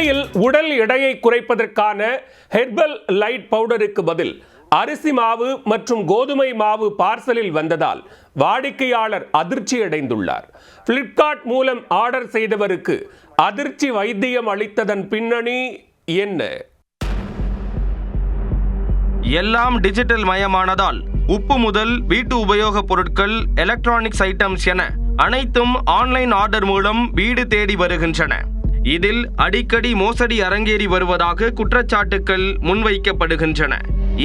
சென்னையில் உடல் எடையை குறைப்பதற்கான ஹெர்பல் லைட் பவுடருக்கு பதில் அரிசி மாவு மற்றும் கோதுமை மாவு பார்சலில் வந்ததால் வாடிக்கையாளர் அதிர்ச்சி அடைந்துள்ளார். பிளிப்கார்ட் மூலம் ஆர்டர் செய்தவருக்கு அதிர்ச்சி வைத்தியம் அளித்ததன் பின்னணி என்ன? எல்லாம் டிஜிட்டல் மயமானதால் உப்பு முதல் வீட்டு உபயோகப் பொருட்கள், எலக்ட்ரானிக்ஸ் ஐட்டம்ஸ் என அனைத்தும் ஆன்லைன் ஆர்டர் மூலம் வீடு தேடி வருகின்றன. இதில் அடிக்கடி மோசடி அரங்கேறி வருவதாக குற்றச்சாட்டுகள் முன்வைக்கப்படுகின்றன.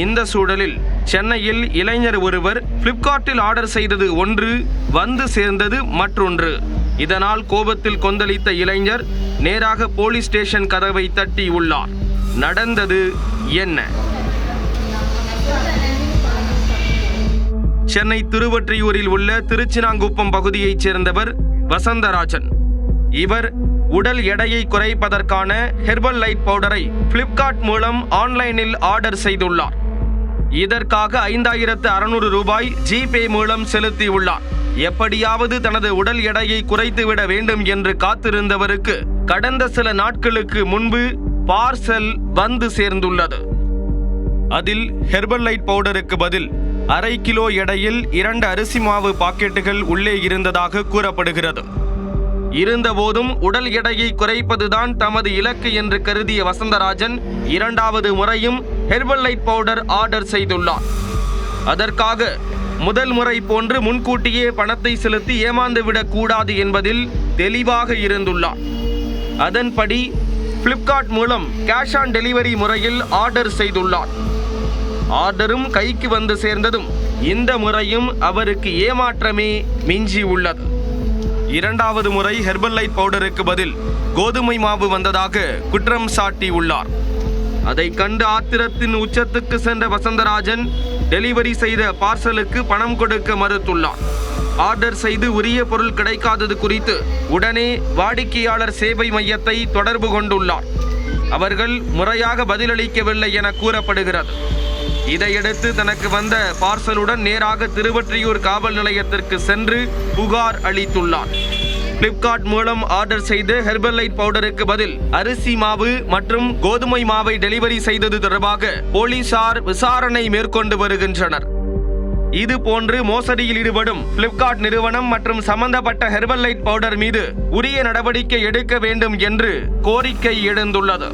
இந்த சூழலில் சென்னையில் இளைஞர் ஒருவர் பிளிப்கார்ட்டில் ஆர்டர் செய்தது ஒன்று, வந்து சேர்ந்தது மற்றொன்று. இதனால் கோபத்தில் கொந்தளித்த இளைஞர் நேராக போலீஸ் ஸ்டேஷன் கதவை தட்டி உள்ளார். நடந்தது என்ன? சென்னை திருவொற்றியூரில் உள்ள திருச்சினாங்குப்பம் பகுதியைச் சேர்ந்தவர் வசந்தராஜன். இவர் உடல் எடையை குறைப்பதற்கான ஹெர்பல் லைட் பவுடரை பிளிப்கார்ட் மூலம் ஆன்லைனில் ஆர்டர் செய்துள்ளார். இதற்காக 5600 ரூபாய் ஜிபே மூலம் செலுத்தியுள்ளார். எப்படியாவது தனது உடல் எடையை குறைத்துவிட வேண்டும் என்று காத்திருந்தவருக்கு கடந்த சில நாட்களுக்கு முன்பு பார்சல் வந்து சேர்ந்துள்ளது. அதில் ஹெர்பல் லைட் பவுடருக்கு பதில் அரை கிலோ எடையில் 2 அரிசி மாவு பாக்கெட்டுகள் உள்ளே இருந்ததாக கூறப்படுகிறது. இருந்தபோதும் உடல் எடையை குறைப்பதுதான் தமது இலக்கு என்று கருதிய வசந்தராஜன் இரண்டாவது முறையும் ஹெர்பல் லைட் பவுடர் ஆர்டர் செய்துள்ளார். அதற்காக முதல் முறை போன்று முன்கூட்டியே பணத்தை செலுத்தி ஏமாந்துவிடக் கூடாது என்பதில் தெளிவாக இருந்துள்ளார். அதன்படி பிளிப்கார்ட் மூலம் கேஷ் ஆன் டெலிவரி முறையில் ஆர்டர் செய்துள்ளார். ஆர்டரும் கைக்கு வந்து சேர்ந்ததும் இந்த முறையும் அவருக்கு ஏமாற்றமே மிஞ்சி உள்ளது. இரண்டாவது முறை ஹெர்பல் லைட் பவுடருக்கு பதில் கோதுமை மாவு வந்ததாக குற்றம் சாட்டி உள்ளார். அதை கண்டு ஆத்திரத்தின் உச்சத்துக்கு சென்ற வசந்தராஜன் டெலிவரி செய்த பார்சலுக்கு பணம் கொடுக்க மறுத்துள்ளார். ஆர்டர் செய்து உரிய பொருள் கிடைக்காதது குறித்து உடனே வாடிக்கையாளர் சேவை மையத்தை தொடர்பு கொண்டுள்ளார். அவர்கள் முறையாக பதிலளிக்கவில்லை என கூறப்படுகிறது. இதையடுத்து தனக்கு வந்த பார்சலுடன் நேராக திருவொற்றியூர் காவல் நிலையத்திற்கு சென்று புகார் அளித்துள்ளார். பிளிப்கார்ட் மூலம் ஆர்டர் செய்த ஹெர்பல் லைட் பவுடருக்கு பதில் அரிசி மாவு மற்றும் கோதுமை மாவை டெலிவரி செய்தது தொடர்பாக போலீசார் விசாரணை மேற்கொண்டு வருகின்றனர். இது போன்று மோசடியில் ஈடுபடும் பிளிப்கார்ட் நிறுவனம் மற்றும் சம்பந்தப்பட்ட ஹெர்பல் லைட் பவுடர் மீது உரிய நடவடிக்கை எடுக்க வேண்டும் என்று கோரிக்கை எழுந்துள்ளது.